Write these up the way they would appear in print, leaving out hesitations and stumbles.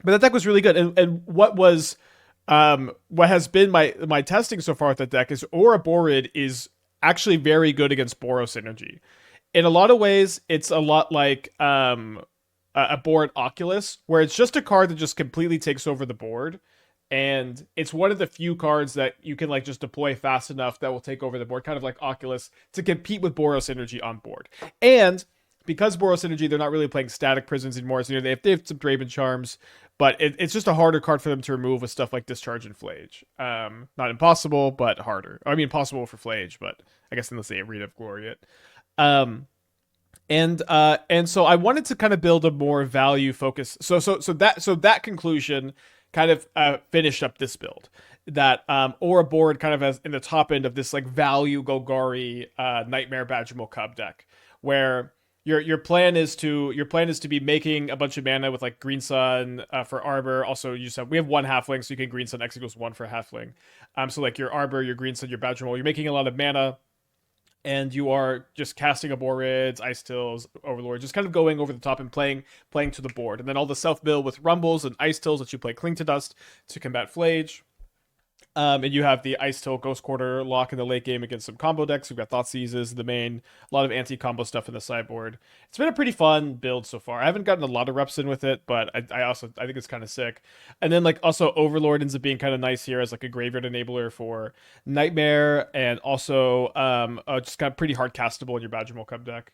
But that deck was really good. And what has been my testing so far with that deck is Ouroboroid is actually very good against Boros Synergy. In a lot of ways, it's a lot like a board Oculus, where it's just a card that just completely takes over the board. And it's one of the few cards that you can like just deploy fast enough that will take over the board, kind of like Oculus, to compete with Boros Energy on board. And because Boros Energy, they're not really playing static prisons anymore. So they have some Draven Charms, but it's just a harder card for them to remove with stuff like Discharge and Flage. Not impossible, but harder. I mean, possible for Flage, but I guess unless they have Read of Glory it. Um, and so I wanted to kind of build a more value focus. So that conclusion kind of finished up this build. That Ouroboroid kind of has in the top end of this like value Golgari Nightmare Badgermole Cub deck, where your plan is to be making a bunch of mana with like Green Sun for Arbor. Also, we have one Halfling, so you can Green Sun X equals one for a Halfling. So like your Arbor, your Green Sun, your Badgermole, you're making a lot of mana, and you are just casting Aborids, Icetills, Overlord, just kind of going over the top and playing to the board. And then all the self build with Rumbles and Icetills that you play Cling to Dust to combat Flage. And you have the Icetill Ghost Quarter lock in the late game against some combo decks. We've got Thoughtseizes in the main, a lot of anti-combo stuff in the sideboard. It's been a pretty fun build so far. I haven't gotten a lot of reps in with it, but I think it's kind of sick. And then like also Overlord ends up being kind of nice here as like a graveyard enabler for Nightmare, and also just kind of pretty hard castable in your Badgermole Cub deck.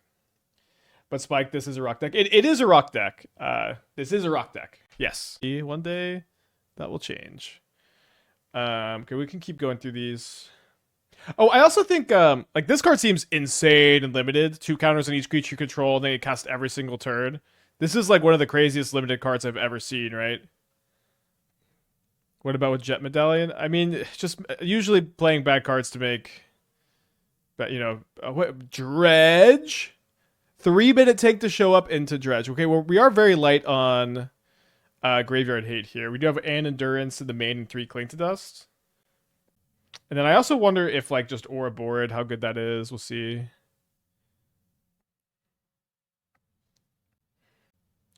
But Spike, this is a rock deck. It is a rock deck. This is a rock deck. Yes. One day that will change. Okay, we can keep going through these. Oh, I also think like this card seems insane and limited. 2 counters on each creature you control, and then you cast every single turn. This is like one of the craziest limited cards I've ever seen, right? What about with Jet Medallion? I mean, just usually playing bad cards to make, but what Dredge? 3-minute take to show up into Dredge. Okay, well we are very light on Graveyard Hate here. We do have an Endurance in the main and 3 Cling to Dust. And then I also wonder if like just Ouroboroid, how good that is. We'll see.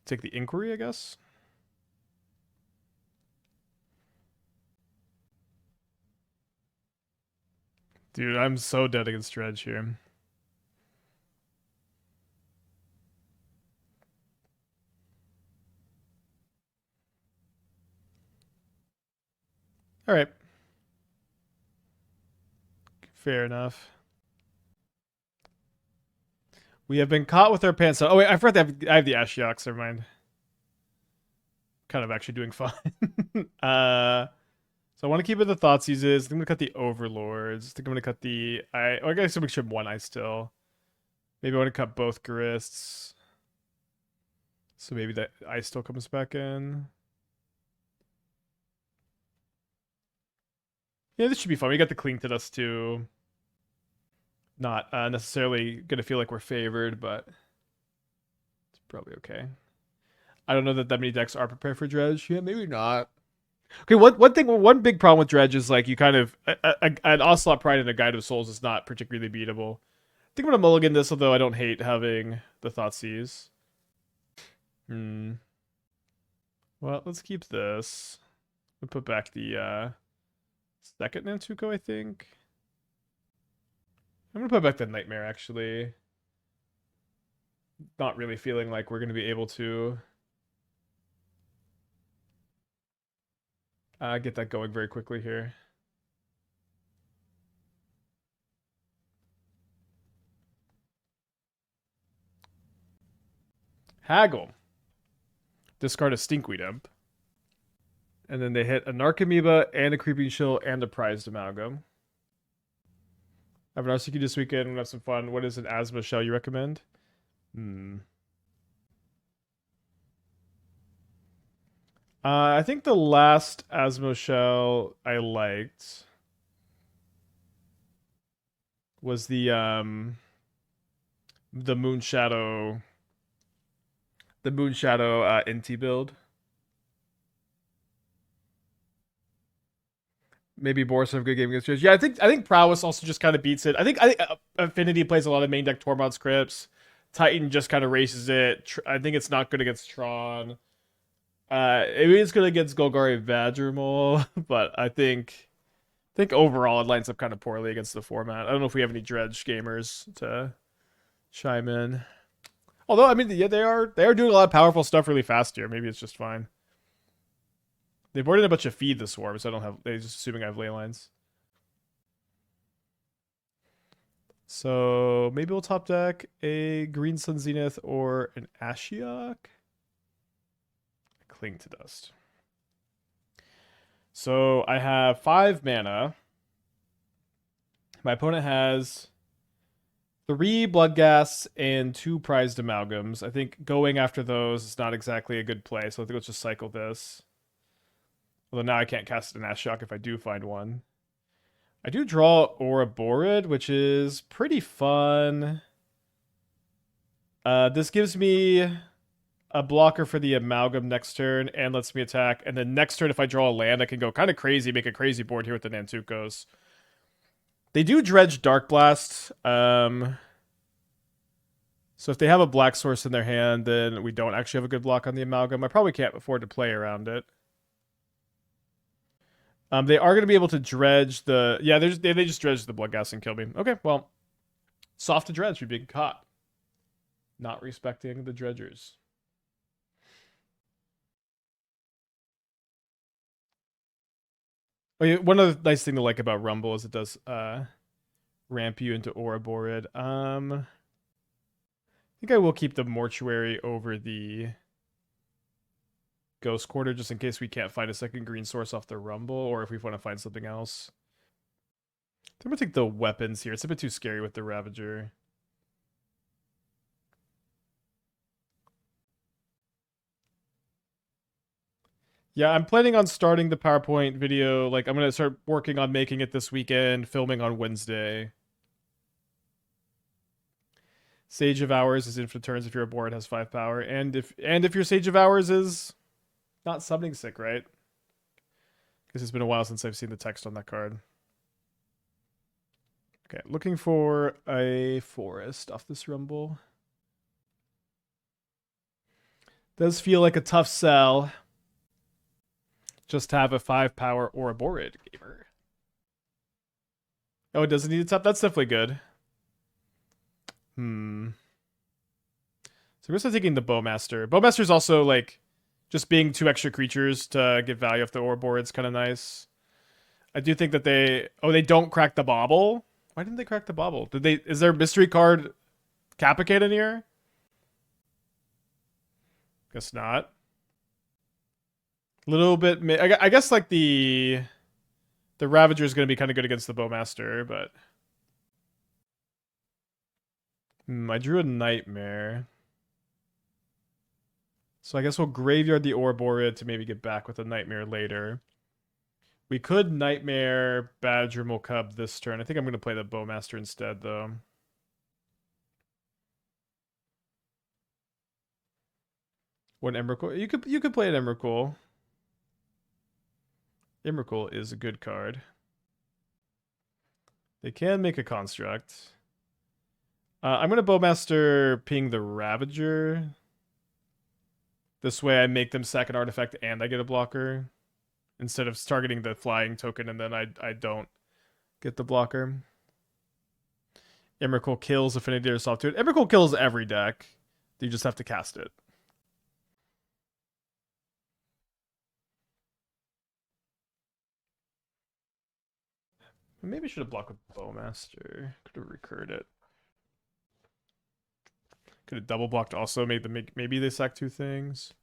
Take the Inquiry, I guess. Dude, I'm so dead against Dredge here. All right. Fair enough. We have been caught with our pants on. Oh wait, I forgot I have the Ashioks. Never mind. Kind of actually doing fine. So I want to keep it the Thoughtseizes. I think I'm gonna cut the Overlords. I think I'm gonna cut the I guess I'm gonna ship one Ice still. Maybe I want to cut both Grists. So maybe that Ice still comes back in. Yeah, this should be fun. We got the Cling to Dust too. Not necessarily gonna feel like we're favored, but it's probably okay. I don't know that many decks are prepared for Dredge. Yeah, maybe not. Okay, one big problem with Dredge is like you kind of an Ocelot Pride and a Guide of Souls is not particularly beatable. I think I'm gonna mulligan this, although I don't hate having the Thoughtseize. Well, let's keep this. We'll put back the second Nantuko, I think. I'm gonna put back the Nightmare, actually. Not really feeling like we're gonna be able to get that going very quickly here. Haggle. Discard a Stinkweed Imp. And then they hit a Narcomoeba and a Creeping Chill and a Prized Amalgam. I have an RCQ this weekend. We're gonna have some fun. What is an Asthma Shell you recommend? I think the last Asthma Shell I liked was the Moonshadow NT build. Maybe Boris have a good game against Dredge. Yeah, I think Prowess also just kind of beats it. I think Affinity plays a lot of main deck Tormod scripts. Titan just kind of races it. I think it's not good against Tron. Maybe it's good against Golgari Badgermole, but I think overall it lines up kind of poorly against the format. I don't know if we have any Dredge gamers to chime in. Although, I mean, yeah, they are doing a lot of powerful stuff really fast here. Maybe it's just fine. They boarded a bunch of feed the swarm, so I don't have. They're just assuming I have ley lines. So maybe we'll top deck a Green Sun Zenith or an Ashiok. Cling to Dust. So I have 5 mana. My opponent has 3 Bloodghasts and 2 Prized Amalgams. I think going after those is not exactly a good play, so I think let's just cycle this. Although now I can't cast an Ashiok if I do find one. I do draw Ouroboroid, which is pretty fun. This gives me a blocker for the Amalgam next turn and lets me attack. And then next turn, if I draw a land, I can go kind of crazy, make a crazy board here with the Nantukos. They do dredge Dark Blast. So if they have a black source in their hand, then we don't actually have a good block on the Amalgam. I probably can't afford to play around it. They are going to be able to dredge the... Yeah, they just dredge the Bloodghast and kill me. Okay, well, soft to dredge, we're being caught. Not respecting the dredgers. Oh, yeah, one other nice thing to like about Rumble is it does ramp you into Ouroboroid. I think I will keep the Mortuary over the Ghost Quarter just in case we can't find a second green source off the Rumble, or if we want to find something else. I'm gonna take the weapons here. It's a bit too scary with the Ravager. Yeah, I'm planning on starting the PowerPoint video. Like, I'm gonna start working on making it this weekend, filming on Wednesday. Sage of Hours is infinite turns if your board has 5 power, and if your Sage of Hours is not summoning sick, right? Because it's been a while since I've seen the text on that card. Okay, looking for a forest off this Rumble. Does feel like a tough sell. Just have a 5 power Ouroboroid gamer. Oh, it doesn't need a top? That's definitely good. So we're still taking the Bowmaster. Bowmaster's also like just being 2 extra creatures to get value off the Ouroboroid is kind of nice. I do think that they don't crack the Bauble. Why didn't they crack the Bauble? Did they? Is there a mystery card Capicate in here? Guess not. Little bit. I guess like the Ravager is going to be kind of good against the Bowmaster, but I drew a Nightmare. So I guess we'll graveyard the Ouroboroid to maybe get back with a Nightmare later. We could Nightmare Badgermole Cub this turn. I think I'm going to play the Bowmaster instead, though. What Emrakul? You could play an Emrakul. Emrakul is a good card. They can make a construct. I'm going to Bowmaster ping the Ravager. This way I make them sack an artifact and I get a blocker. Instead of targeting the flying token and then I don't get the blocker. Emrakul kills Affinity or Soft Tune. Emrakul kills every deck. You just have to cast it. Maybe I should have blocked with Bowmaster. Could have recurred it. Could have double blocked also. Maybe they sack 2 things.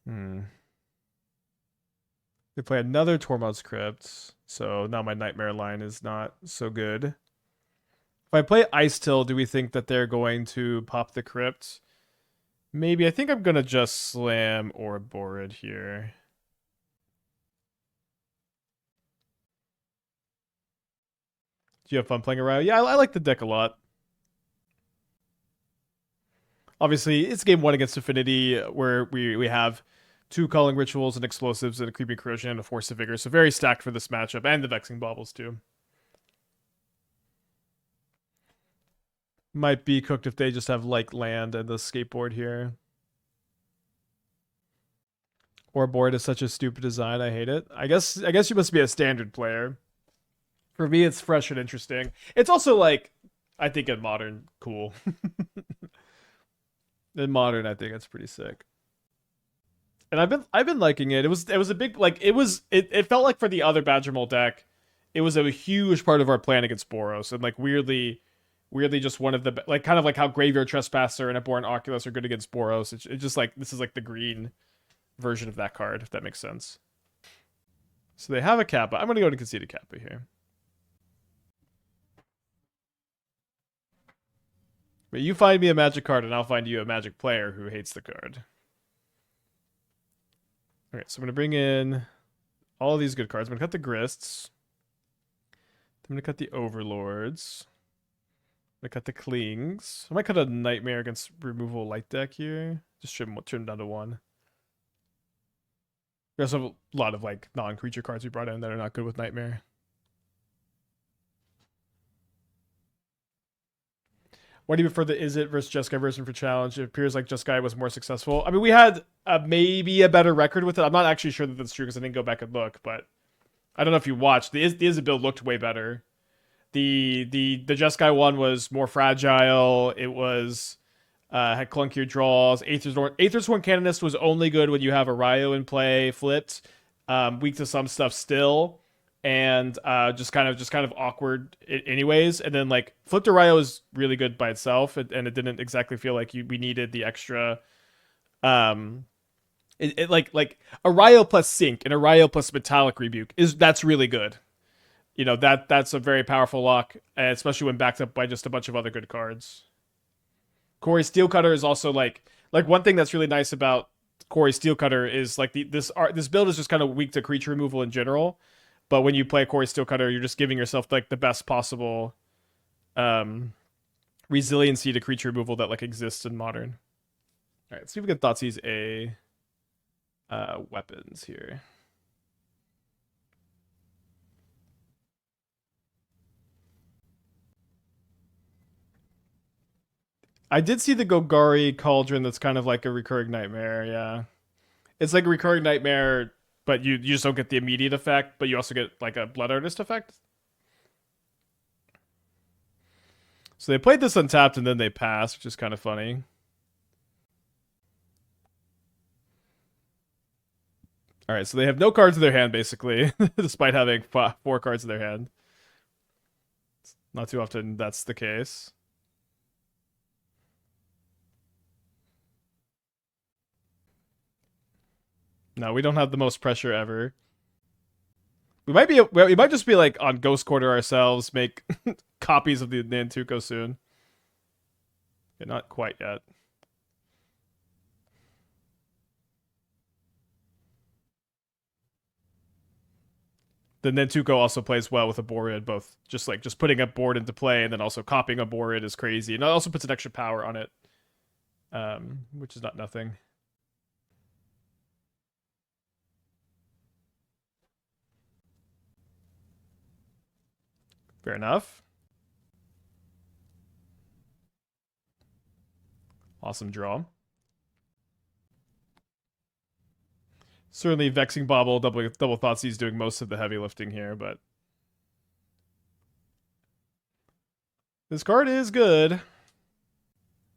They play another Tormod's Crypt. So now my Nightmare line is not so good. If I play Icetill, do we think that they're going to pop the Crypt? Maybe. I think I'm going to just slam Ouroboroid here. Do you have fun playing around? Yeah, I like the deck a lot. Obviously, it's game 1 against Affinity, where we have 2 Culling Rituals and Explosives and a Creeping Corrosion and a Force of Vigor. So very stacked for this matchup, and the Vexing Baubles too. Might be cooked if they just have like land and the skateboard here. Ouroboroid is such a stupid design. I hate it. I guess you must be a standard player. For me, it's fresh and interesting. It's also like, I think in modern, cool. In modern, I think it's pretty sick. And I've been liking it. It was a big like it felt like for the other Badgermole deck, it was a huge part of our plan against Boros, and like weirdly just one of the like kind of like how Graveyard Trespasser and Abhorrent Oculus are good against Boros. It's just like this is like the green version of that card, if that makes sense. So they have a Kappa. I'm gonna go to concede a Kappa here. But you find me a Magic card, and I'll find you a Magic player who hates the card. All right, so I'm gonna bring in all of these good cards. I'm gonna cut the Grists. I'm gonna cut the Overlords. I'm gonna cut the Clings. I might cut a Nightmare against removal light deck here. Just trim down to 1. We also have a lot of like non-creature cards we brought in that are not good with Nightmare. Why do you prefer the Izzet versus Jeskai version for challenge? It appears like Jeskai was more successful. I mean, we had maybe a better record with it. I'm not actually sure that that's true because I didn't go back and look, but I don't know if you watched. The Izzet build looked way better. The Jeskai one was more fragile. It was had clunkier draws. Aethersworn Canonist was only good when you have a Ryo in play flipped. Weak to some stuff still. And just kind of awkward anyways. And then like Flip to Ryo is really good by itself, and it didn't exactly feel like we needed the extra like a Ryo plus Sync and a Ryo plus Metallic Rebuke that's really good. You know, that's a very powerful lock, especially when backed up by just a bunch of other good cards. Corey Steelcutter is also like one thing that's really nice about Corey Steelcutter is like this build is just kind of weak to creature removal in general. But when you play Corey Steelcutter, you're just giving yourself like the best possible resiliency to creature removal that like exists in modern. All right, let's see if we can Thoughtseize weapons here. I did see the Golgari Cauldron that's kind of like a recurring nightmare, yeah. It's like a recurring nightmare, but you just don't get the immediate effect, but you also get like a Blood Artist effect. So they played this untapped and then they passed, which is kind of funny. All right, so they have no cards in their hand, basically, despite having 4 cards in their hand. Not too often that's the case. No, we don't have the most pressure ever. We might just be like on Ghost Quarter ourselves, make copies of the Nantuko soon. Yeah, not quite yet. The Nantuko also plays well with a Borid, both just putting a board into play and then also copying a Borid is crazy. And it also puts an extra power on it. Which is not nothing. Fair enough. Awesome draw. Certainly Vexing Bauble, double Thoughtseize doing most of the heavy lifting here, but this card is good. I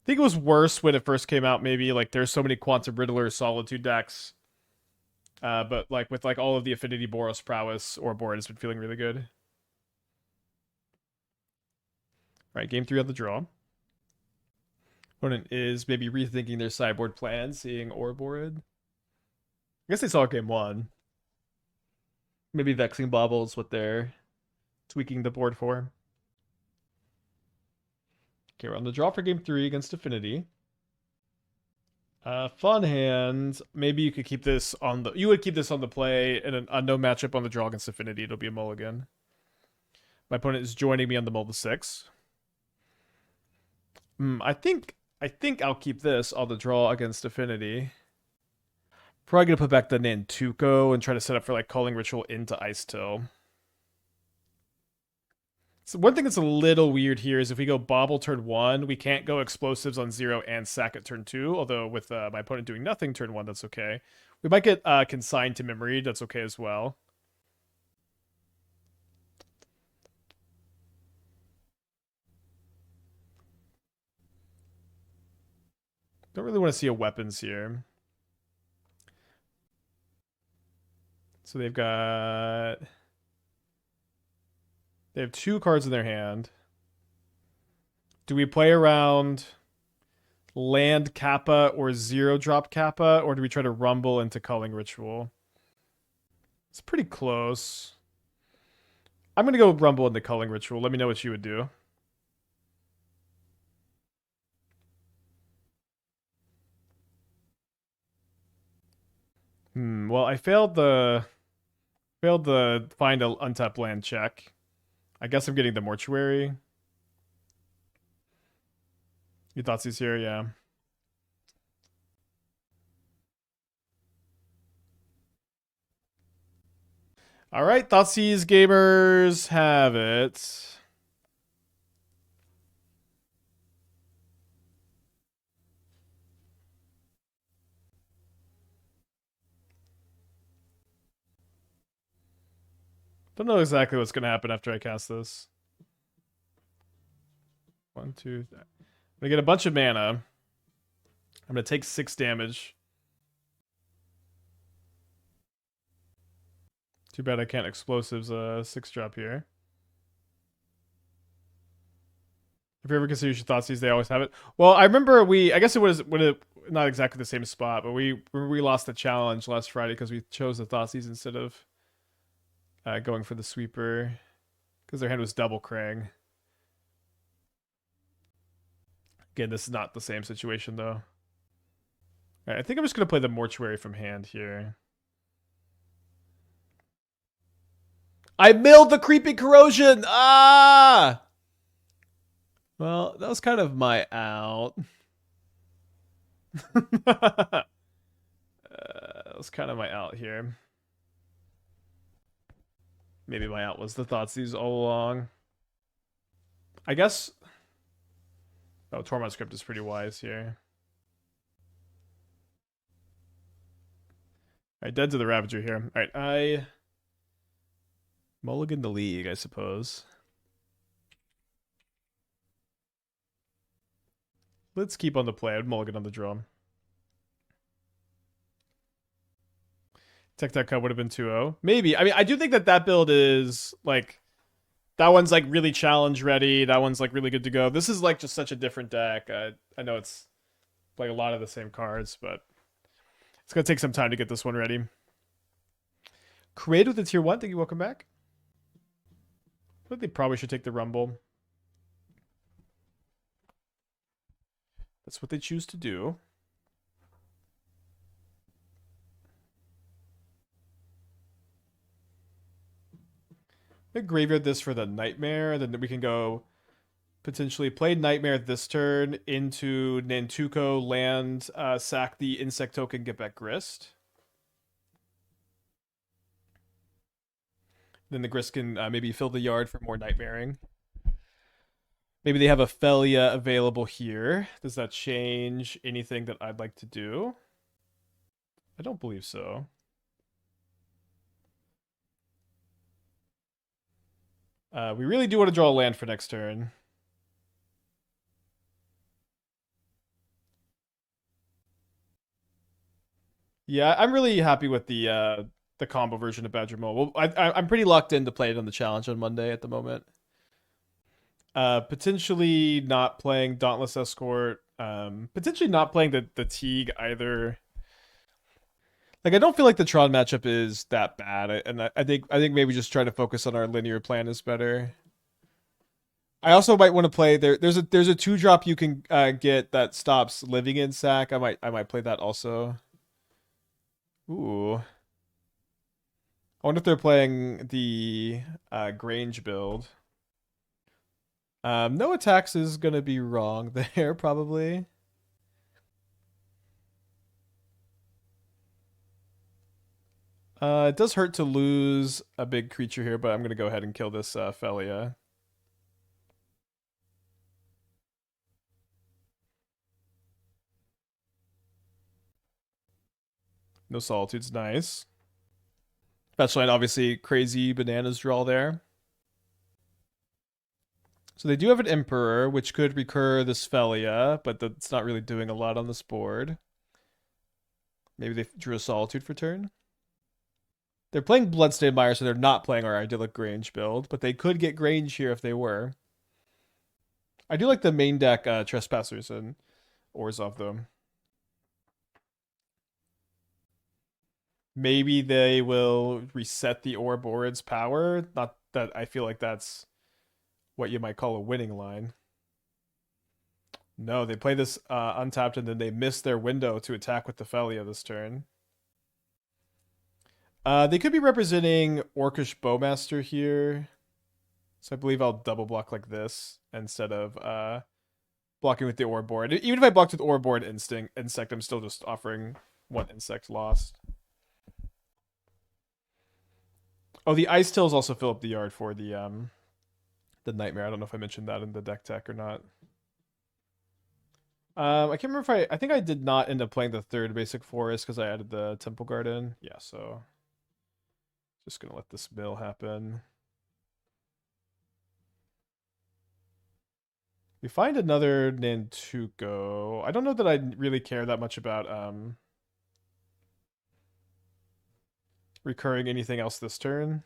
think it was worse when it first came out, maybe. Like, there's so many Quantum Riddler Solitude decks. But like with like all of the Affinity Boros prowess, Ouroboroid has been feeling really good. All right, game 3 on the draw. Opponent is maybe rethinking their sideboard plan, seeing Ouroboroid. I guess they saw game 1. Maybe Vexing Bauble is what they're tweaking the board for. Okay, we're on the draw for game 3 against Affinity. Fun hand. Maybe you could keep this on the... You would keep this on the play in an unknown matchup on the draw against Affinity. It'll be a mulligan. My opponent is joining me on the mull 6. I think I'll keep this on the draw against Affinity. Probably gonna put back the Nantuko and try to set up for like Culling Ritual into Icetill. So one thing that's a little weird here is if we go Bauble turn 1, we can't go Explosives on 0 and Sack at turn 2, although with my opponent doing nothing turn 1, that's okay. We might get Consigned to Memory, that's okay as well. Don't really want to see a weapons here. So they have 2 cards in their hand. Do we play around land Kappa or 0-drop Kappa, or do we try to rumble into Culling Ritual? It's pretty close. I'm going to go rumble into Culling Ritual. Let me know what you would do. Well, I failed the find a untap land check. I guess I'm getting the Mortuary. Your Thoughtseize here, yeah. All right, Thoughtseize gamers have it. Don't know exactly what's going to happen after I cast this. 1, 2, 3. I'm going to get a bunch of mana. I'm going to take 6 damage. Too bad I can't Explosives 6-drop here. If you ever consider your Thoughtseize, they always have it. Well, I remember I guess it was not exactly the same spot, but we lost the challenge last Friday because we chose the Thoughtseize instead of going for the sweeper because their hand was double Krang. Again, this is not the same situation though. All right, I think I'm just gonna play the Mortuary from hand here. I milled the Creeping Corrosion. Ah. Well, that was kind of my out. That was kind of my out here. Maybe my out was the Thoughtseize all along. I guess. Oh, Tormod Script is pretty wise here. Alright, dead to the Ravager here. Alright, I mulligan the league, I suppose. Let's keep on the play. I'd mulligan on the drum. Tech Cub would have been 2-0. Maybe. I mean, I do think that build is, like... That one's, like, really challenge ready. That one's, like, really good to go. This is, like, just such a different deck. I know it's, like, a lot of the same cards, but... It's gonna take some time to get this one ready. Create with the tier 1. Thank you. Welcome back. I think they probably should take the Rumble. That's what they choose to do. I graveyard this for the Nightmare, then we can go potentially play Nightmare this turn into Nantuko, land, sack the insect token, get back Grist. Then the Grist can maybe fill the yard for more Nightmaring. Maybe they have a Felia available here. Does that change anything that I'd like to do? I don't believe so. We really do want to draw a land for next turn. Yeah, I'm really happy with the combo version of Badgermole. Well, I'm pretty locked in to play it on the challenge on Monday at the moment. Potentially not playing Dauntless Escort. Potentially not playing the Teeg either. Like, I don't feel like the Tron matchup is that bad, and I think maybe just trying to focus on our linear plan is better. I also might want to play there's a 2-drop you can get that stops living in sack. I might play that also. Ooh. I wonder if they're playing the Grange build. No attacks is gonna be wrong there, probably. It does hurt to lose a big creature here, but I'm gonna go ahead and kill this Felia. No Solitude's nice. Fetchline, obviously, crazy bananas draw there. So they do have an Emperor, which could recur this Felia, but that's not really doing a lot on this board. Maybe they drew a Solitude for turn. They're playing Bloodstained Mire, so they're not playing our idyllic Grange build, but they could get Grange here if they were. I do like the main deck Trespassers and Orzhov, though. Maybe they will reset the Ouroboroid's power. Not that I feel like that's what you might call a winning line. No, they play this untapped and then they miss their window to attack with the Felia this turn. They could be representing Orcish Bowmaster here. So I believe I'll double block like this instead of blocking with the Ouroboroid. Even if I blocked with Ouroboroid Insect, I'm still just offering one Insect lost. Oh, the Icetils also fill up the yard for the Nightmare. I don't know if I mentioned that in the deck tech or not. I can't remember if I think I did not end up playing the third basic forest because I added the Temple Garden. Yeah, so just gonna let this mill happen. We find another Nantuko. I don't know that I really care that much about recurring anything else this turn.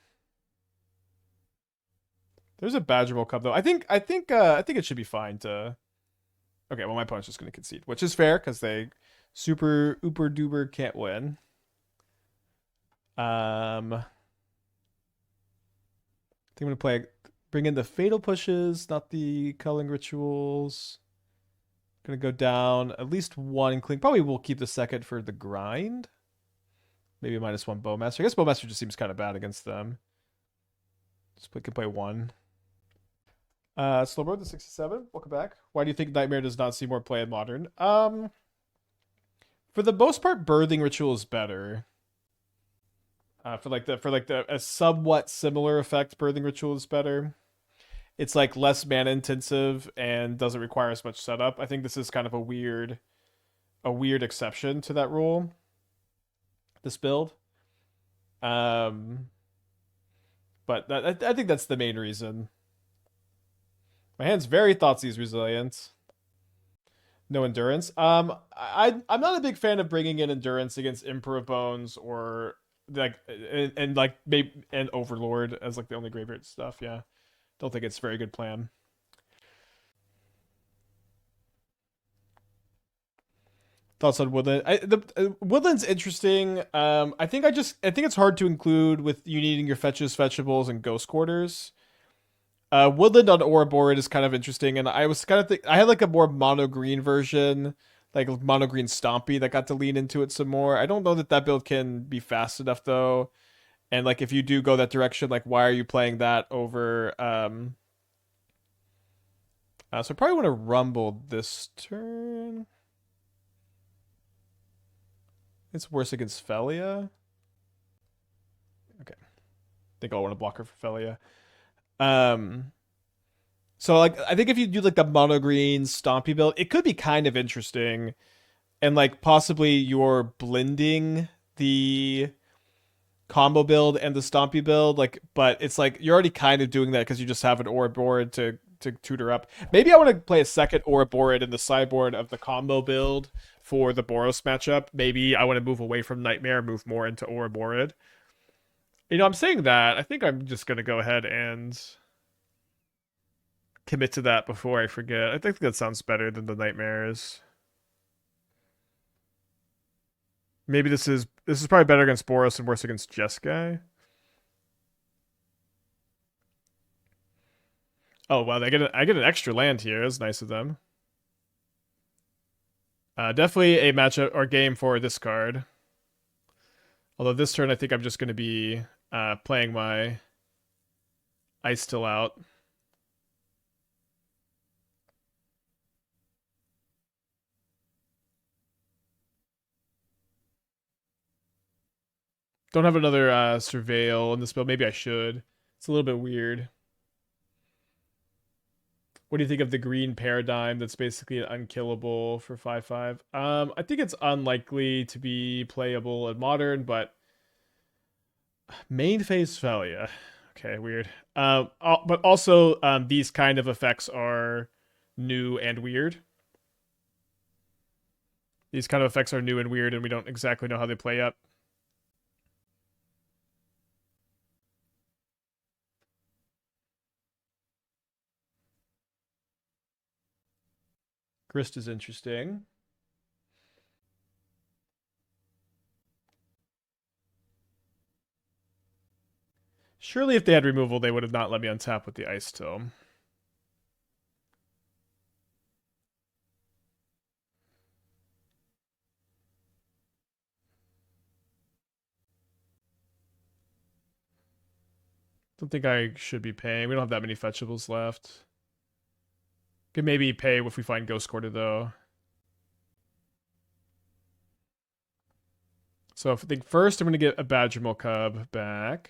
There's a Badgermole Cub though. I think it should be fine to. Okay, well my opponent's just gonna concede, which is fair because they super uber duper can't win. I think I'm gonna bring in the Fatal Pushes, not the Culling Rituals. Gonna go down at least one Cling. Probably we'll keep the second for the grind. Maybe -1 Bowmaster. I guess Bowmaster just seems kind of bad against them. Just can play one. Slowbro the 67. Welcome back. Why do you think Nightmare does not see more play in Modern? For the most part, Birthing Ritual is better. For a somewhat similar effect, Birthing Ritual is better. It's like less mana intensive and doesn't require as much setup. I think this is kind of a weird exception to that rule. This build. But I think that's the main reason. My hand's very Thoughtseize resilient. No endurance. I'm not a big fan of bringing in endurance against Emperor of Bones or like and Overlord as like the only graveyard stuff. Yeah, don't think it's a very good plan. Thoughts on Woodland? Woodland's interesting. I think it's hard to include with you needing your fetches, fetchables, and ghost quarters. Woodland on Ouroboroid is kind of interesting, and I was kind of I had like a more mono green version, like mono green Stompy that got to lean into it some more. I don't know that build can be fast enough though, and like if you do go that direction, like why are you playing that over? So I probably want to Rumble this turn. It's worse against Felia. Okay, I think I'll want to block her for Felia. So like I think if you do like the mono green Stompy build, it could be kind of interesting. And like possibly you're blending the combo build and the Stompy build, like, but it's like you're already kind of doing that because you just have an Ouroboroid to tutor up. Maybe I want to play a second Ouroboroid in the sideboard of the combo build for the Boros matchup. Maybe I want to move away from Nightmare, move more into Ouroboroid. I'm saying that. I think I'm just going to go ahead and commit to that before I forget. I think that sounds better than the Nightmares. Maybe this is probably better against Boros and worse against Jeskai. Oh wow, I get an extra land here. That's nice of them. Definitely a matchup or game for this card. Although this turn, I think I'm just going to be playing my Icetill out. Don't have another Surveil in this build. Maybe I should. It's a little bit weird. What do you think of the green paradigm that's basically unkillable for 5/5? I think it's unlikely to be playable in modern, but main phase Thalia. Okay, weird. But also these kind of effects are new and weird. These kind of effects are new and weird, and we don't exactly know how they play out. Grist is interesting. Surely if they had removal, they would have not let me untap with the Icetill. Don't think I should be paying. We don't have that many fetchables left. Could maybe pay if we find Ghost Quarter, though. So I think first I'm going to get a Badgermole Cub back.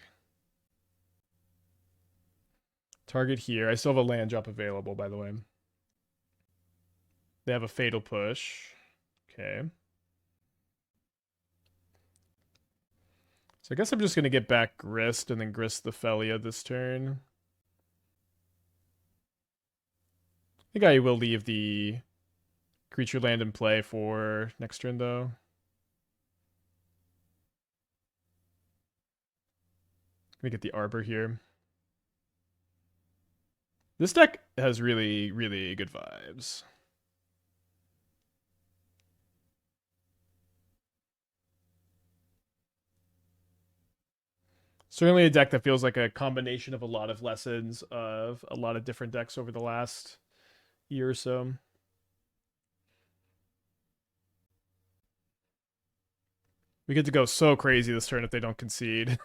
Target here. I still have a land drop available, by the way. They have a Fatal Push. Okay. So I guess I'm just going to get back Grist and then Grist the Thalia this turn. I think I will leave the creature land in play for next turn, though. Let me get the Arbor here. This deck has really, really good vibes. Certainly a deck that feels like a combination of a lot of lessons of a lot of different decks over the last year or so. We get to go so crazy this turn if they don't concede.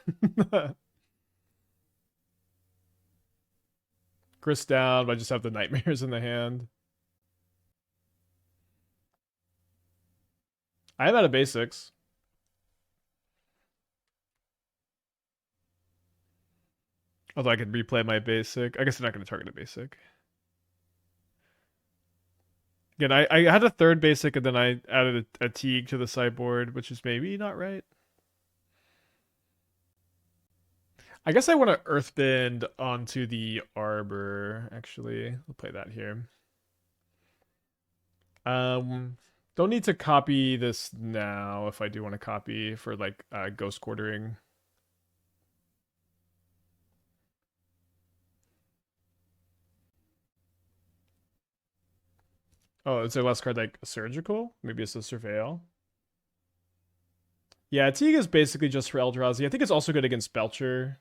Grist down, but I just have the Nightmares in the hand. I have out of basics. Although I could replay my basic. I guess I'm not going to target a basic. Again, I had a third basic and then I added a Teeg to the sideboard, which is maybe not right. I guess I want to Earthbend onto the Arbor, actually. We'll play that here. Don't need to copy this now if I do want to copy for like Ghost Quartering. Oh, is there less card like Surgical? Maybe it's a Surveil. Yeah, Teague is basically just for Eldrazi. I think it's also good against Belcher.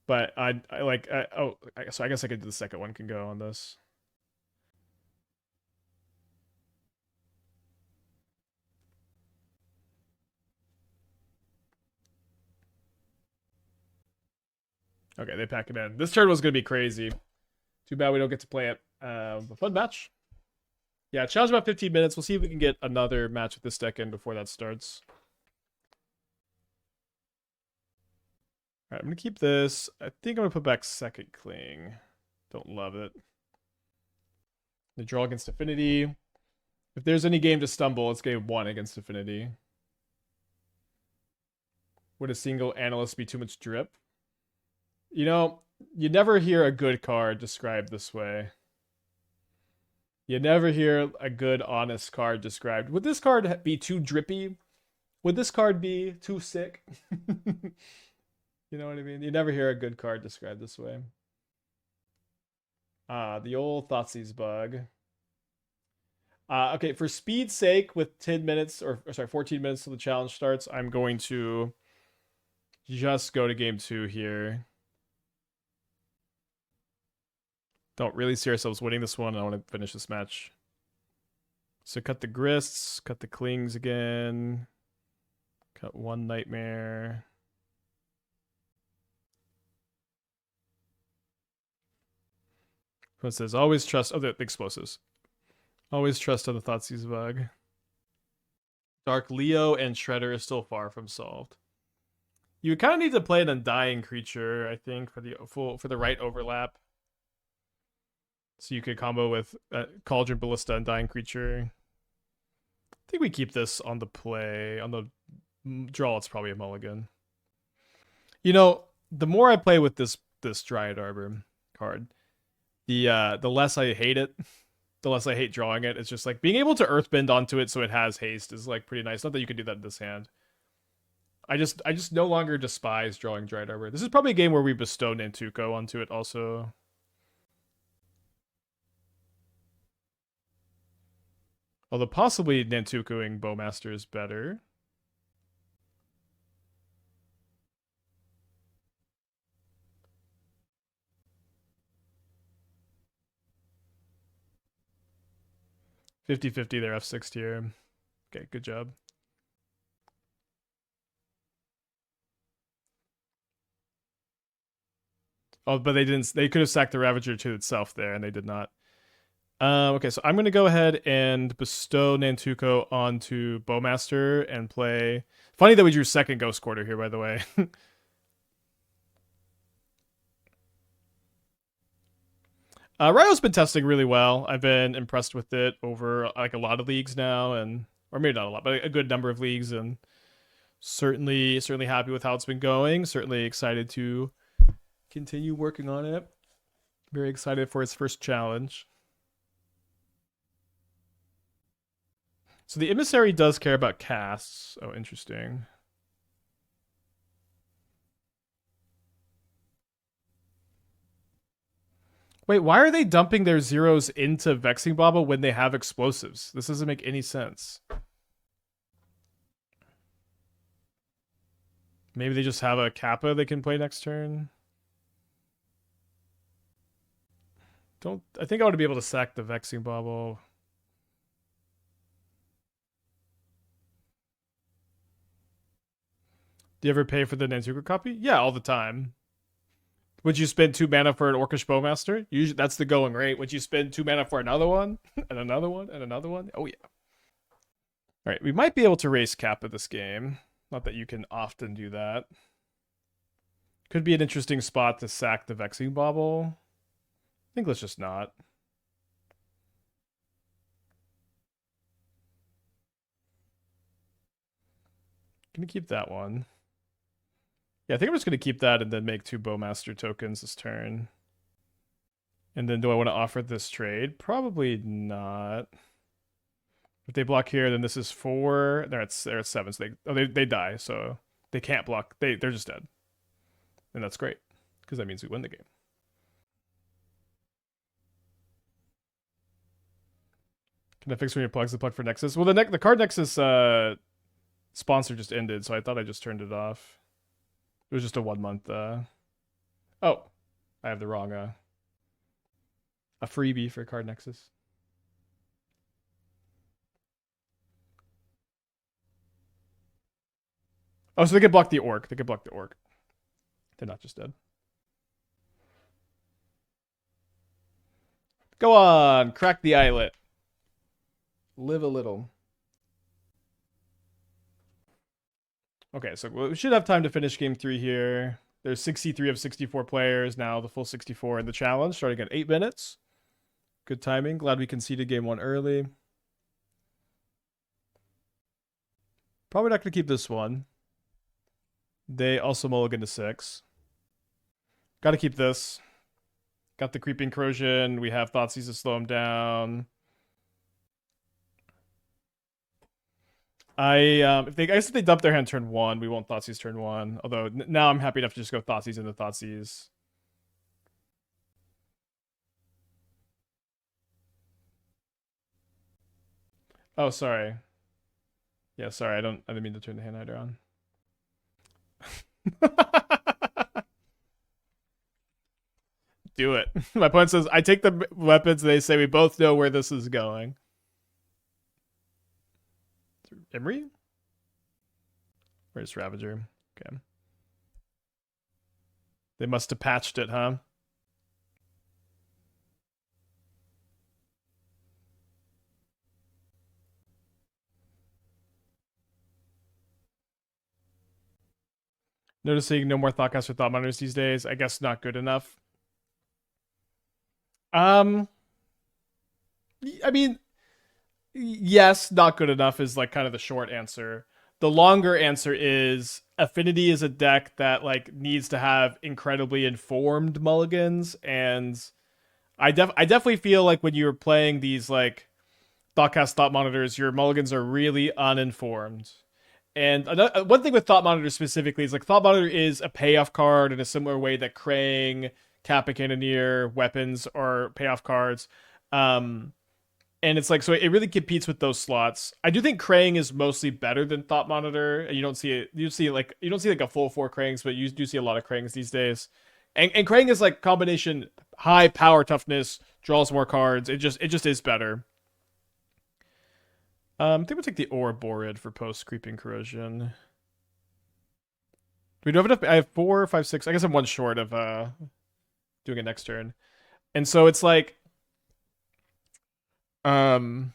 But I like, so I guess I could do the second one can go on this. Okay, they pack it in. This turn was going to be crazy. Too bad we don't get to play it. A fun match. Yeah, challenge about 15 minutes. We'll see if we can get another match with this deck in before that starts. All right, I'm going to keep this. I think I'm going to put back Second Cling. Don't love it. The draw against Affinity. If there's any game to stumble, it's game 1 against Affinity. Would a single analyst be too much drip? You know, you never hear a good card described this way. You never hear a good, honest card described. Would this card be too drippy? Would this card be too sick? You know what I mean? You never hear a good card described this way. The old Thoughtseize bug. Okay, for speed's sake, with 10 minutes, or sorry, 14 minutes till the challenge starts, I'm going to just go to game 2 here. Don't really see ourselves winning this one. I want to finish this match. So cut the Grists, cut the Clings again. Cut one Nightmare. It says, always trust... Oh, the explosives. Always trust on the Thoughtseize bug. Dark Leo and Shredder is still far from solved. You kind of need to play an Undying creature, I think, for the right overlap. So you could combo with Cauldron, Ballista, and Dying Creature. I think we keep this on the play. On the draw, it's probably a mulligan. You know, the more I play with this Dryad Arbor card, the less I hate it. The less I hate drawing it. It's just like being able to Earthbend onto it so it has haste is like pretty nice. Not that you can do that in this hand. I just no longer despise drawing Dryad Arbor. This is probably a game where we bestow Nantuko onto it also. Although possibly Nantukoing Bowmaster is better. (50-50) their F6 tier. Okay, good job. Oh, but they didn't. They could have sacked the Ravager to itself there, and they did not. Okay, so I'm gonna go ahead and bestow Nantuko onto Bowmaster and play. Funny that we drew second Ghost Quarter here, by the way. Ryo's been testing really well. I've been impressed with it over like a lot of leagues now, and or maybe not a lot, but a good number of leagues, and certainly happy with how it's been going. Certainly excited to continue working on it. Very excited for its first challenge. So the Emissary does care about casts. Oh, interesting. Wait, why are they dumping their zeros into Vexing Bauble when they have explosives? This doesn't make any sense. Maybe they just have a Kappa they can play next turn. I think I want to be able to sack the Vexing Bauble. Do you ever pay for the Nantuko copy? Yeah, all the time. Would you spend 2 mana for an Orcish Bowmaster? Usually that's the going rate. Would you spend 2 mana for another one? And another one? And another one? Oh yeah. Alright, we might be able to race Kappa this game. Not that you can often do that. Could be an interesting spot to sack the Vexing Bauble. I think let's just not. Gonna keep that one. Yeah, I think I'm just gonna keep that and then make 2 Bowmaster tokens this turn. And then do I want to offer this trade? Probably not. If they block here, then this is 4. They're at 7, so they die, so they can't block. They're just dead. And that's great, because that means we win the game. Can I fix when your plug's the plug for Nexus? Well, the card Nexus sponsor just ended, so I thought I just turned it off. It was just a 1 month. Oh, I have the wrong a freebie for card Nexus. Oh, so they could block the Orc. They could block the Orc. They're not just dead. Go on, crack the eyelet. Live a little. Okay, so we should have time to finish game 3 here. There's 63 of 64 players now, the full 64 in the challenge, starting at 8 minutes. Good timing. Glad we conceded game 1 early. Probably not going to keep this one. They also mulligan to 6. Got to keep this. Got the Creeping Corrosion. We have Thoughtseize to slow him down. I guess if they dump their hand turn 1, we won't Thoughtseize turn 1. Although now I'm happy enough to just go Thoughtseize into Thoughtseize. Oh, sorry. Yeah, sorry. I didn't mean to turn the hand hider on. Do it. My opponent says, I take the weapons. They say we both know where this is going. Emery? Where's Ravager? Okay. They must have patched it, huh? Noticing no more Thoughtcaster Thought Monitors these days. I guess not good enough. I mean, yes, not good enough is like kind of the short answer. The longer answer is Affinity is a deck that like needs to have incredibly informed mulligans, and I definitely feel like when you're playing these like Thoughtcast Thought Monitors, your mulligans are really uninformed. And another, one thing with Thought Monitor specifically is like Thought Monitor is a payoff card in a similar way that Krang, Kappa Cannoneer, Weapons are payoff cards. Um, and it's like so it really competes with those slots. I do think Krang is mostly better than Thought Monitor. You don't see it. You don't see like a full four Krangs, but you do see a lot of Krangs these days. And Krang is like combination high power toughness, draws more cards. It just is better. I think we'll take the Ouroboroid for post Creeping Corrosion. We don't have enough. I have 4, 5, 6. I guess I'm one short of doing it next turn. And so um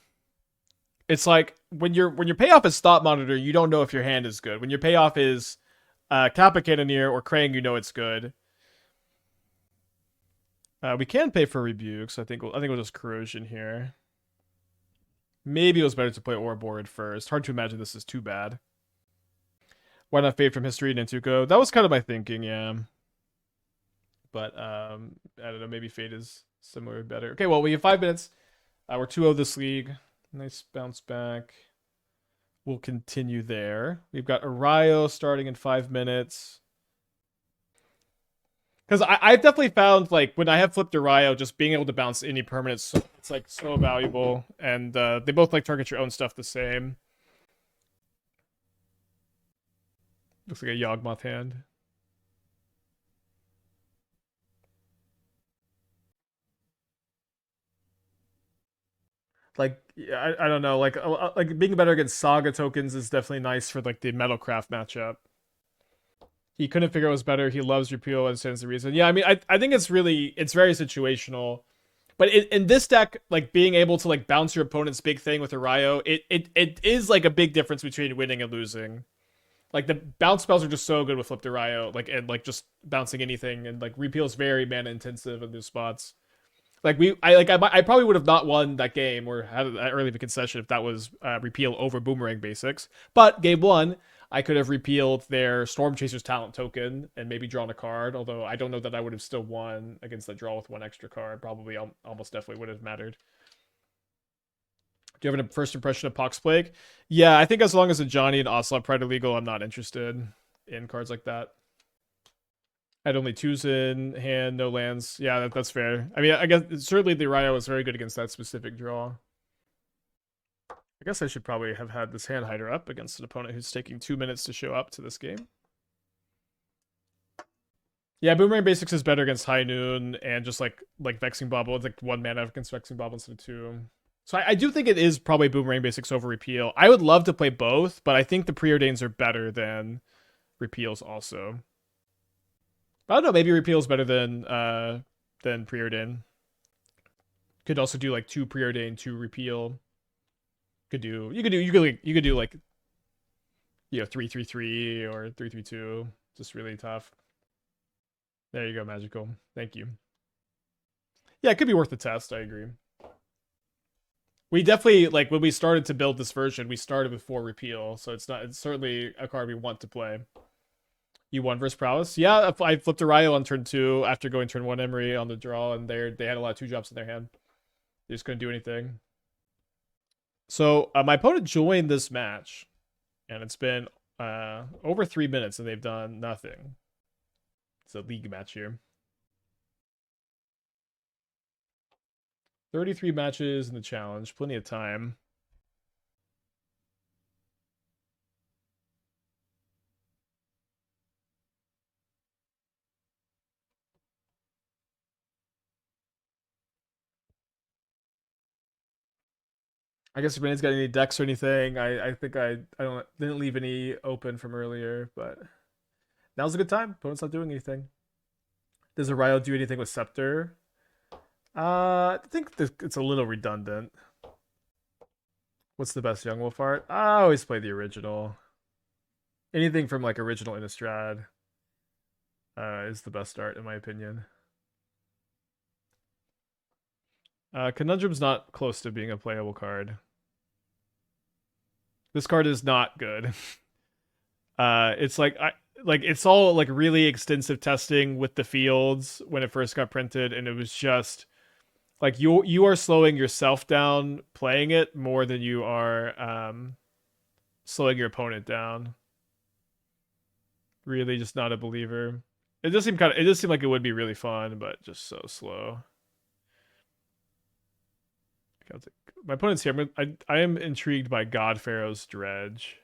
it's like when your payoff is Thought Monitor, you don't know if your hand is good. When your payoff is Kappa Cannoneer or Krang, you know it's good. We can pay for rebukes. I think we'll just corrosion here. Maybe it was better to play Ouroboroid first. Hard to imagine this is too bad. Why not Fade from History, Nantuko? That was kind of my thinking, yeah. But I don't know. Maybe Fade is similar better. Okay, well we have 5 minutes. We're 2-0 this league. Nice bounce back. We'll continue there. We've got Arayo starting in 5 minutes. Because I've definitely found like when I have flipped Arayo, just being able to bounce any permanents, it's like so valuable. And they both like target your own stuff the same. Looks like a Yawgmoth hand. Like I don't know, like being better against Saga tokens is definitely nice for like the Metalcraft matchup. He couldn't figure out what's better. He loves repeal and stands the reason. Yeah, I mean, I think it's very situational. But in this deck, like being able to like bounce your opponent's big thing with a Ryo, it is like a big difference between winning and losing. Like the bounce spells are just so good with Flip to Ryo, like and like just bouncing anything, and like repeal is very mana intensive in those spots. Like I probably would have not won that game or had that early of a concession if that was repeal over Boomerang Basics. But game one, I could have repealed their Storm Chasers talent token and maybe drawn a card. Although I don't know that I would have still won against the draw with one extra card. Probably almost definitely would have mattered. Do you have a first impression of Pox Plague? Yeah, I think as long as a Johnny and Ocelot Pride are legal, I'm not interested in cards like that. I had only twos in hand, no lands. Yeah, that's fair. I mean, I guess certainly the Ryo was very good against that specific draw. I guess I should probably have had this hand hider up against an opponent who's taking 2 minutes to show up to this game. Yeah, Boomerang Basics is better against High Noon and just like Vexing Bauble. It's like 1 mana against Vexing Bauble instead of 2. So I do think it is probably Boomerang Basics over Repeal. I would love to play both, but I think the Preordains are better than Repeals also. I don't know, maybe Repeal is better than Preordain. Could also do like 2 Preordain, 2 Repeal. You could do like 3-3-3 or 3-3-2. Just really tough. There you go, Magical. Thank you. Yeah, it could be worth the test, I agree. We definitely like when we started to build this version, we started with 4 Repeal, so it's certainly a card we want to play. You won versus Prowess? Yeah, I flipped a Ryo on turn 2 after going turn 1 Emery on the draw, and they had a lot of 2-drops in their hand. They just couldn't do anything. So my opponent joined this match, and it's been over 3 minutes, and they've done nothing. It's a league match here. 33 matches in the challenge, plenty of time. I guess if anyone's got any decks or anything, I think I didn't leave any open from earlier, but now's a good time. Opponent's not doing anything. Does Ryo do anything with Scepter? I think it's a little redundant. What's the best Young Wolf art? I always play the original. Anything from like original Innistrad is the best art in my opinion. Conundrum's not close to being a playable card. This card is not good. It's like it's all like really extensive testing with the fields when it first got printed, and it was just like you are slowing yourself down playing it more than you are slowing your opponent down. Really, just not a believer. It does seem it does seem like it would be really fun, but just so slow. My opponent's here. I am intrigued by God Pharaoh's Dredge.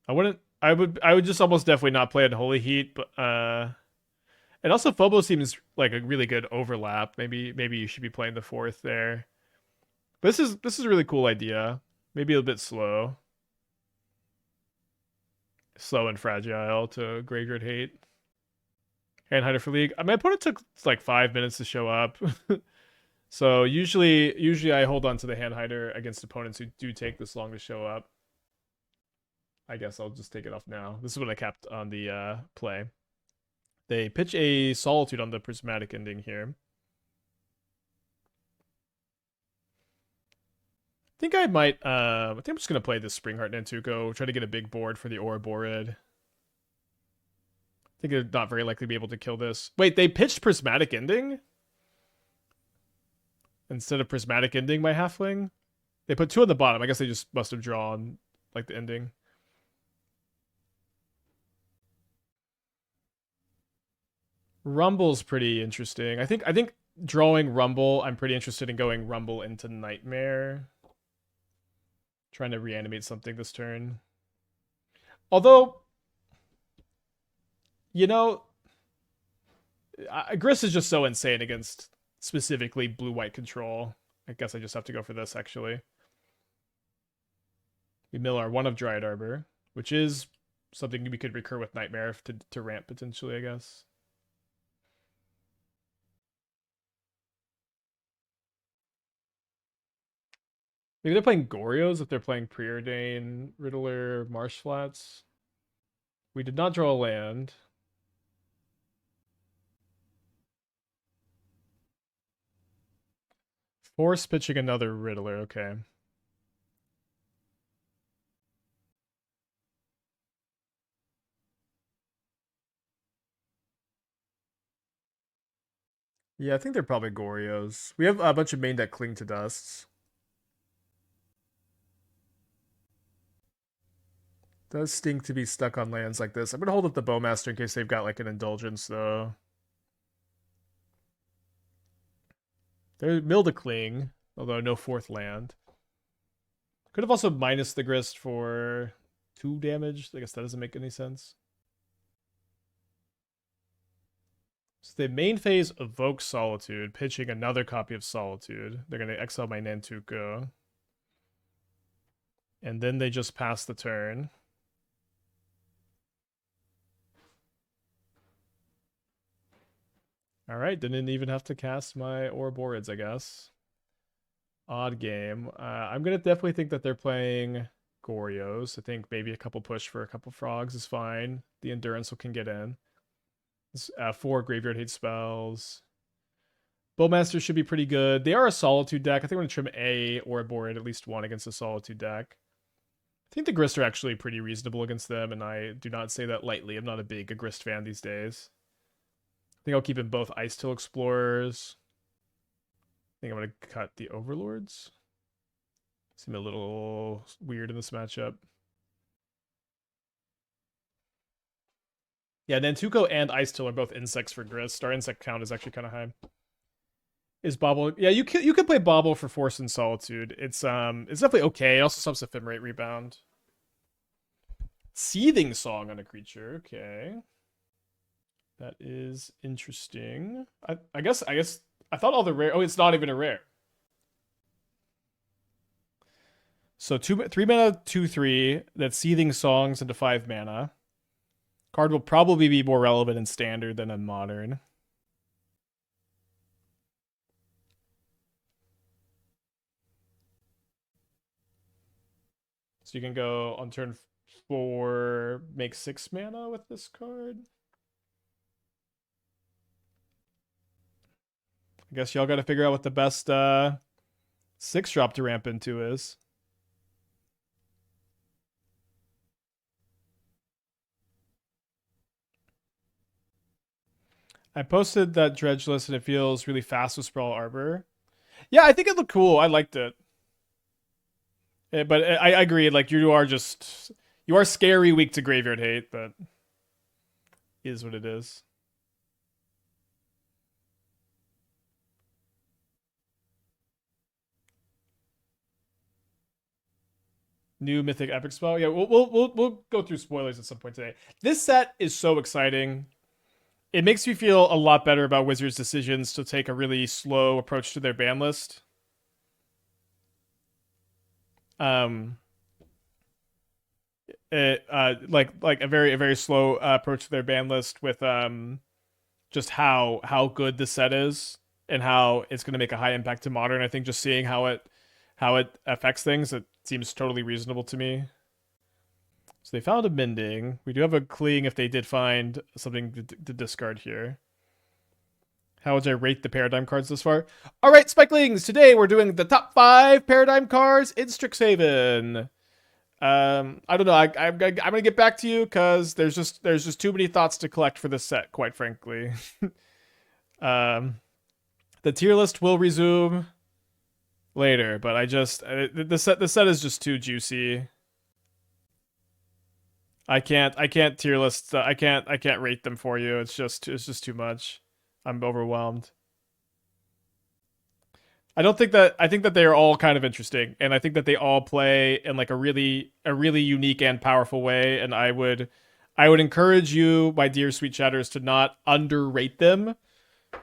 I would just almost definitely not play Unholy Heat, but and also Phobos seems like a really good overlap. Maybe you should be playing the fourth there. But this is a really cool idea. Maybe a bit slow. Slow and fragile to Graveyard Hate. Handhider for League. My opponent took like 5 minutes to show up. So usually I hold on to the Handhider against opponents who do take this long to show up. I guess I'll just take it off now. This is what I kept on the play. They pitch a Solitude on the Prismatic Ending here. I think I might, I think I'm just going to play this Springheart Nantuko, try to get a big board for the Ouroboroid. I think they're not very likely to be able to kill this. Wait, they pitched Prismatic Ending? Instead of Prismatic Ending my Halfling? They put 2 on the bottom. I guess they just must have drawn, like, the ending. Rumble's pretty interesting. I think drawing Rumble, I'm pretty interested in going Rumble into Nightmare. Trying to reanimate something this turn. Although, you know, Grist is just so insane against specifically blue-white control. I guess I just have to go for this, actually. We mill our 1 of Dryad Arbor, which is something we could recur with Nightmare to ramp, potentially, I guess. Maybe they're playing Gorios if they're playing Preordain, Riddler, Marsh Flats. We did not draw a land. Force pitching another Riddler, okay. Yeah, I think they're probably Gorios. We have a bunch of main deck Cling to Dusts. Does stink to be stuck on lands like this. I'm going to hold up the Bowmaster in case they've got like an Indulgence, though. They're mill to Cling, although no 4th land. Could have also minus the Grist for 2 damage. I guess that doesn't make any sense. So the main phase evokes Solitude, pitching another copy of Solitude. They're going to exile my Nantuko. And then they just pass the turn. Alright, didn't even have to cast my Ouroboroids, I guess. Odd game. I'm going to definitely think that they're playing Gorios. I think maybe a couple push for a couple frogs is fine. The Endurance can get in. 4 Graveyard Hate spells. Bowmasters should be pretty good. They are a Solitude deck. I think I'm going to trim a Ouroboroid, at least 1 against a Solitude deck. I think the Grist are actually pretty reasonable against them, and I do not say that lightly. I'm not a big Grist fan these days. I think I'll keep in both Icetill Explorers. I think I'm going to cut the Overlords. Seem a little weird in this matchup. Yeah, Nantuko and Icetill are both insects for Grist. Our insect count is actually kind of high. Is Bauble? Yeah, you can play Bauble for Force and Solitude. It's definitely okay. It also stops Ephemerate Rebound. Seething Song on a creature. Okay, that is interesting. I guess I thought all the rare. Oh, it's not even a rare. So 3 mana, 2/3. That's Seething Songs into 5 mana. Card will probably be more relevant in Standard than in Modern. So you can go on turn 4, make 6 mana with this card. I guess y'all got to figure out what the best 6-drop to ramp into is. I posted that dredge list and it feels really fast with Sprawl Arbor. Yeah, I think it looked cool. I liked it. But I agree. Like you are scary weak to graveyard hate, but is what it is. New Mythic Epic spell. Yeah, we'll go through spoilers at some point today. This set is so exciting. It makes me feel a lot better about Wizards' decisions to take a really slow approach to their ban list. Um, like a very slow approach to their ban list with just how good the set is and how it's going to make a high impact to modern. I think just seeing how it affects things, it seems totally reasonable to me. So they found a mending. We do have a cling if they did find something to discard here. How would I rate the Paradigm cards this far? All right, Spikelings, today we're doing the top 5 Paradigm cards in Strixhaven. I don't know. I'm gonna get back to you because there's just too many thoughts to collect for this set, quite frankly. The tier list will resume later, but the set is just too juicy. I can't tier list. I can't rate them for you. It's just too much. I'm overwhelmed. I think that they are all kind of interesting, and I think that they all play in like a really unique and powerful way. And I would encourage you, my dear sweet chatters, to not underrate them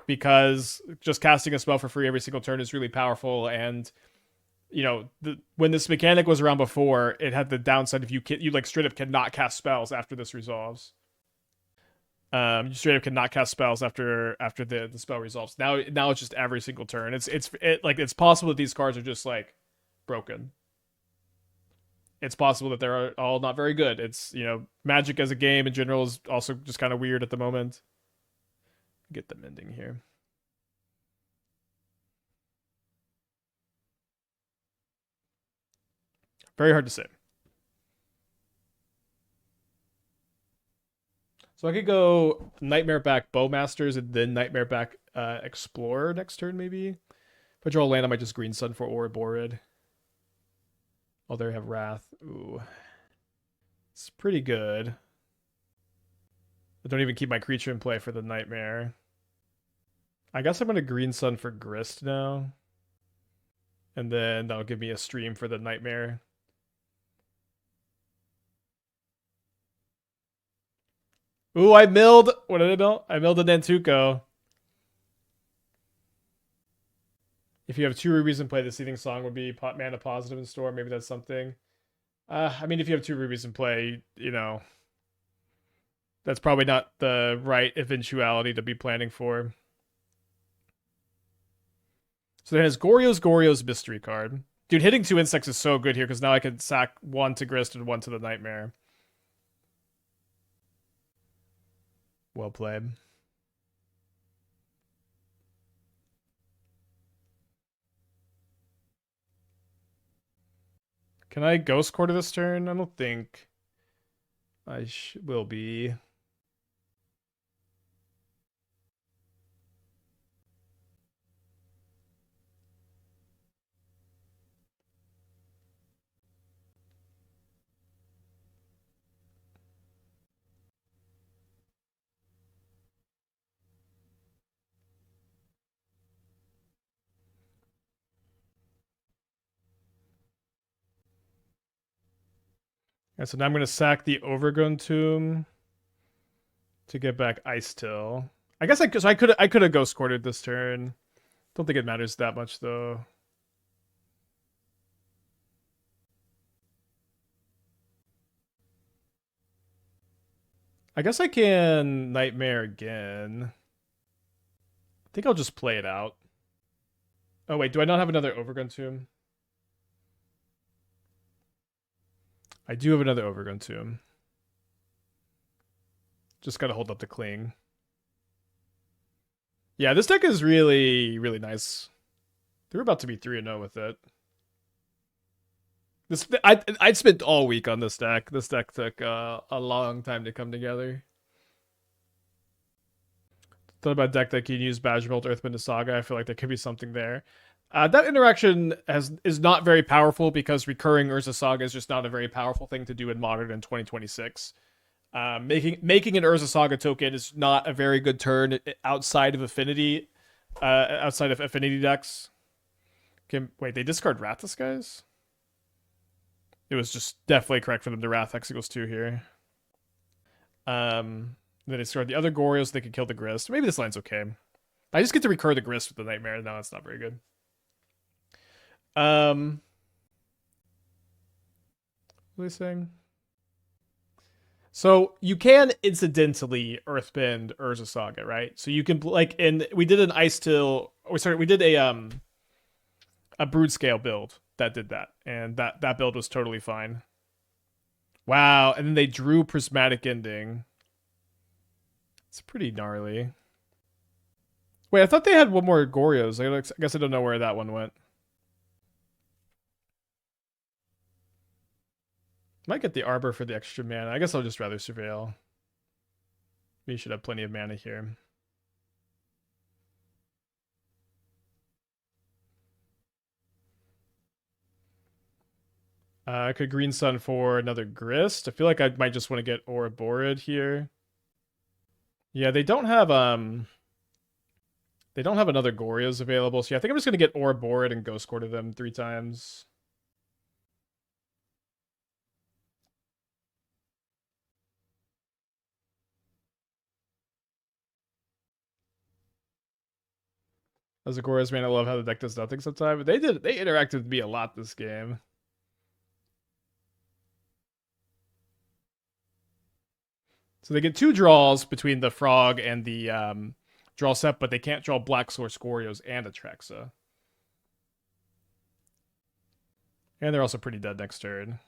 because just casting a spell for free every single turn is really powerful. And you know, when this mechanic was around before, it had the downside if you like straight up cannot cast spells after this resolves. You straight up cannot cast spells after the spell resolves. Now it's just every single turn. It's possible that these cards are just like broken. It's possible that they're all not very good. It's, you know, Magic as a game in general is also just kind of weird at the moment. Get the mending here. Very hard to say. So I could go Nightmare back Bowmasters and then Nightmare back Explorer next turn, maybe. If I draw a land, I might just Green Sun for Ouroboroid. Oh, there I have Wrath. Ooh. It's pretty good. I don't even keep my creature in play for the Nightmare. I guess I'm going to Green Sun for Grist now. And then that'll give me a stream for the Nightmare. Ooh, I milled. What did I mill? I milled a Nantuko. If you have 2 rubies in play, the Seething Song would be mana positive in store. Maybe that's something. I mean, if you have 2 rubies in play, you know, that's probably not the right eventuality to be planning for. So then it's Goryo's Mystery card. Dude, hitting 2 insects is so good here because now I can sack 1 to Grist and 1 to the Nightmare. Well played. Can I Ghost Quarter this turn? I don't think I will be. Alright, so now I'm going to sack the Overgrown Tomb to get back Icetill. I guess I could have Ghost Quartered this turn. Don't think it matters that much though. I guess I can Nightmare again. I think I'll just play it out. Oh wait, do I not have another Overgrown Tomb? I do have another Overgrown Tomb. Just gotta hold up the cling. Yeah, this deck is really, really nice. They're about to be 3-0 with it. I'd spent all week on this deck. This deck took a long time to come together. Thought about a deck that can use Badgermole to Earthbend to Saga. I feel like there could be something there. That interaction is not very powerful because recurring Urza Saga is just not a very powerful thing to do in Modern in 2026. Making an Urza Saga token is not a very good turn outside of Affinity decks. Wait, they discard Rathus, guys? It was just definitely correct for them to Wrath X equals 2 here. Then they discard the other Gorios so they could kill the Grist. Maybe this line's okay. I just get to recur the Grist with the Nightmare. No, that's not very good. What are they saying? So you can incidentally Earthbend Urza Saga, right? So you can we did an Icetill, we did a Brood Scale build that did that, and that build was totally fine. Wow, and then they drew Prismatic Ending. It's pretty gnarly. Wait, I thought they had one more Gorios. I guess I don't know where that one went. Might get the Arbor for the extra mana. I guess I'll just rather Surveil. We should have plenty of mana here. I could Green Sun for another Grist. I feel like I might just want to get Ouroboroid here. Yeah, they don't have another Gorios available, so yeah, I think I'm just gonna get Ouroboroid and Ghost Core to them 3 times. As a Gorios man, I love how the deck does nothing sometimes. They interacted with me a lot this game. So they get 2 draws between the Frog and the draw set, but they can't draw Black Source Gorios and Atraxa. And they're also pretty dead next turn.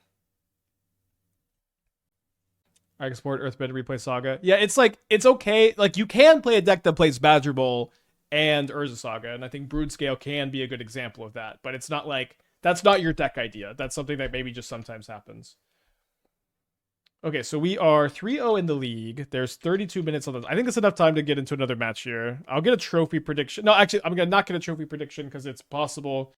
I export Earthbend Replay Saga. Yeah, it's okay. Like, you can play a deck that plays Badgermole and Urza Saga, and I think Brood Scale can be a good example of that. But it's not like, that's not your deck idea. That's something that maybe just sometimes happens. Okay, so we are 3-0 in the league. There's 32 minutes on this. I think it's enough time to get into another match here. I'll get a trophy prediction. No, actually, I'm going to not get a trophy prediction because it's possible.